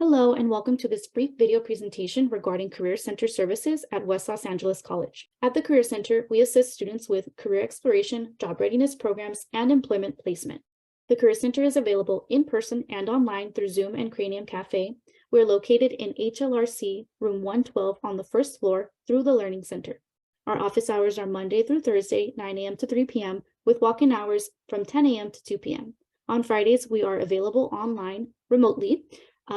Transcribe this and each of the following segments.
Hello, and welcome to this brief video presentation regarding Career Center services at West Los Angeles College. At the Career Center, we assist students with career exploration, job readiness programs, and employment placement. The Career Center is available in person and online through Zoom and Cranium Cafe. We're located in HLRC, room 112 on the first floor through the Learning Center. Our office hours are Monday through Thursday, 9 a.m. to 3 p.m., with walk-in hours from 10 a.m. to 2 p.m. On Fridays, we are available online remotely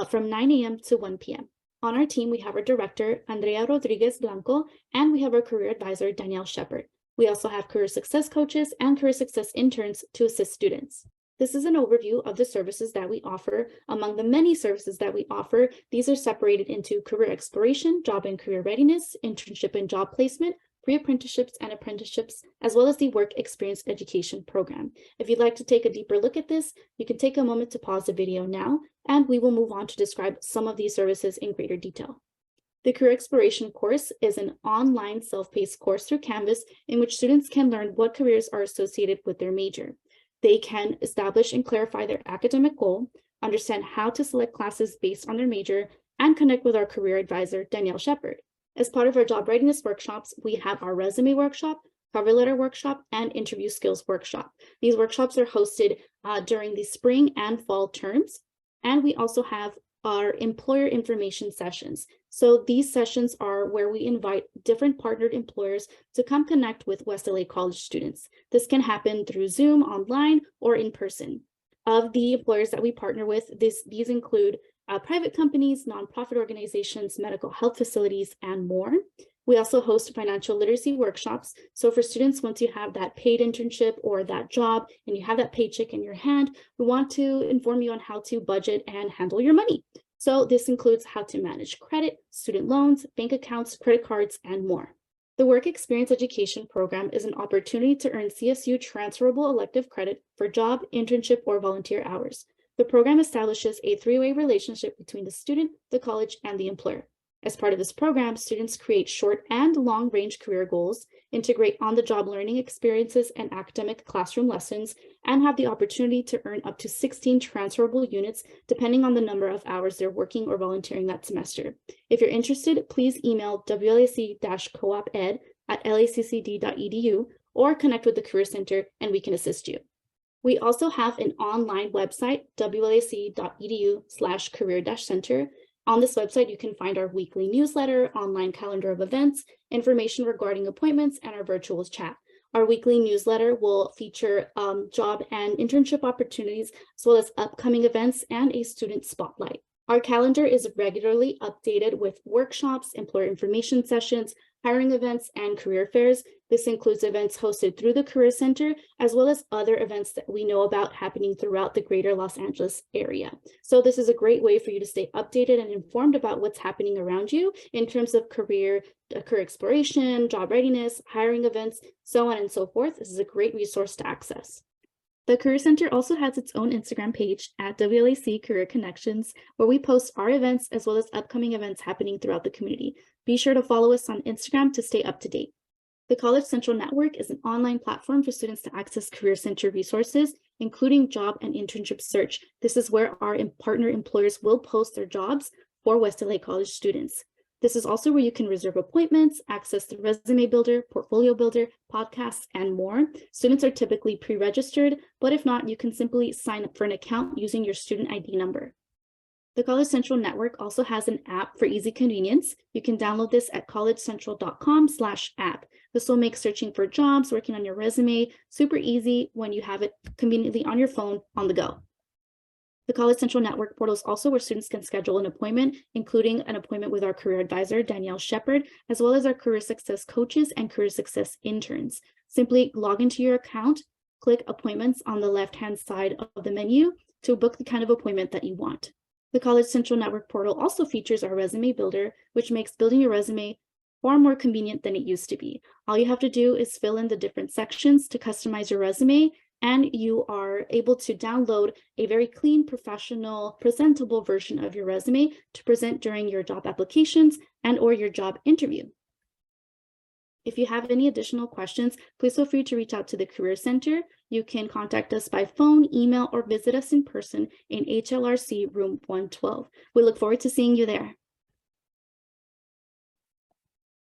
from 9 a.m. to 1 p.m. On our team, we have our director, Andrea Rodriguez Blanco, and we have our career advisor, Danielle Shepard. We also have career success coaches and career success interns to assist students. This is an overview of the services that we offer. Among the many services that we offer, these are separated into career exploration, job and career readiness, internship and job placement, pre-apprenticeships and apprenticeships, as well as the work experience education program. If you'd like to take a deeper look at this, you can take a moment to pause the video now, and we will move on to describe some of these services in greater detail. The Career Exploration course is an online self-paced course through Canvas in which students can learn what careers are associated with their major. They can establish and clarify their academic goal, understand how to select classes based on their major, and connect with our career advisor, Danielle Shepard. As part of our job readiness workshops, we have our resume workshop, cover letter workshop, and interview skills workshop. These workshops are hosted during the spring and fall terms. And we also have our employer information sessions. So these sessions are where we invite different partnered employers to come connect with West LA College students. This can happen through Zoom, online, or in person. Of the employers that we partner with, these include private companies, nonprofit organizations, medical health facilities, and more. We also host financial literacy workshops. So for students, once you have that paid internship or that job and you have that paycheck in your hand, we want to inform you on how to budget and handle your money. So this includes how to manage credit, student loans, bank accounts, credit cards, and more. The Work Experience Education program is an opportunity to earn CSU transferable elective credit for job, internship, or volunteer hours. The program establishes a three-way relationship between the student, the college, and the employer. As part of this program, students create short and long-range career goals, integrate on-the-job learning experiences and academic classroom lessons, and have the opportunity to earn up to 16 transferable units depending on the number of hours they're working or volunteering that semester. If you're interested, please email wlac-cooped@laccd.edu or connect with the Career Center and we can assist you. We also have an online website, wlac.edu/career-center. On this website, you can find our weekly newsletter, online calendar of events, information regarding appointments, and our virtual chat. Our weekly newsletter will feature job and internship opportunities, as well as upcoming events and a student spotlight. Our calendar is regularly updated with workshops, employer information sessions, hiring events, and career fairs. This includes events hosted through the Career Center, as well as other events that we know about happening throughout the greater Los Angeles area. So this is a great way for you to stay updated and informed about what's happening around you in terms of career exploration, job readiness, hiring events, so on and so forth. This is a great resource to access. The Career Center also has its own Instagram page at WLAC Career Connections, where we post our events as well as upcoming events happening throughout the community. Be sure to follow us on Instagram to stay up to date. The College Central Network is an online platform for students to access Career Center resources, including job and internship search. This is where our partner employers will post their jobs for West LA College students. This is also where you can reserve appointments, access the resume builder, portfolio builder, podcasts, and more. Students are typically pre-registered, but if not, you can simply sign up for an account using your student ID number. The College Central Network also has an app for easy convenience. You can download this at collegecentral.com/app. This will make searching for jobs, working on your resume, super easy when you have it conveniently on your phone on the go. The College Central Network portal is also where students can schedule an appointment, including an appointment with our career advisor, Danielle Shepard, as well as our career success coaches and career success interns. Simply log into your account, click appointments on the left-hand side of the menu to book the kind of appointment that you want. The College Central Network portal also features our resume builder, which makes building your resume far more convenient than it used to be. All you have to do is fill in the different sections to customize your resume, and you are able to download a very clean, professional, presentable version of your resume to present during your job applications and or your job interview. If you have any additional questions, please feel free to reach out to the Career Center. You can contact us by phone, email, or visit us in person in HLRC room 112. We look forward to seeing you there.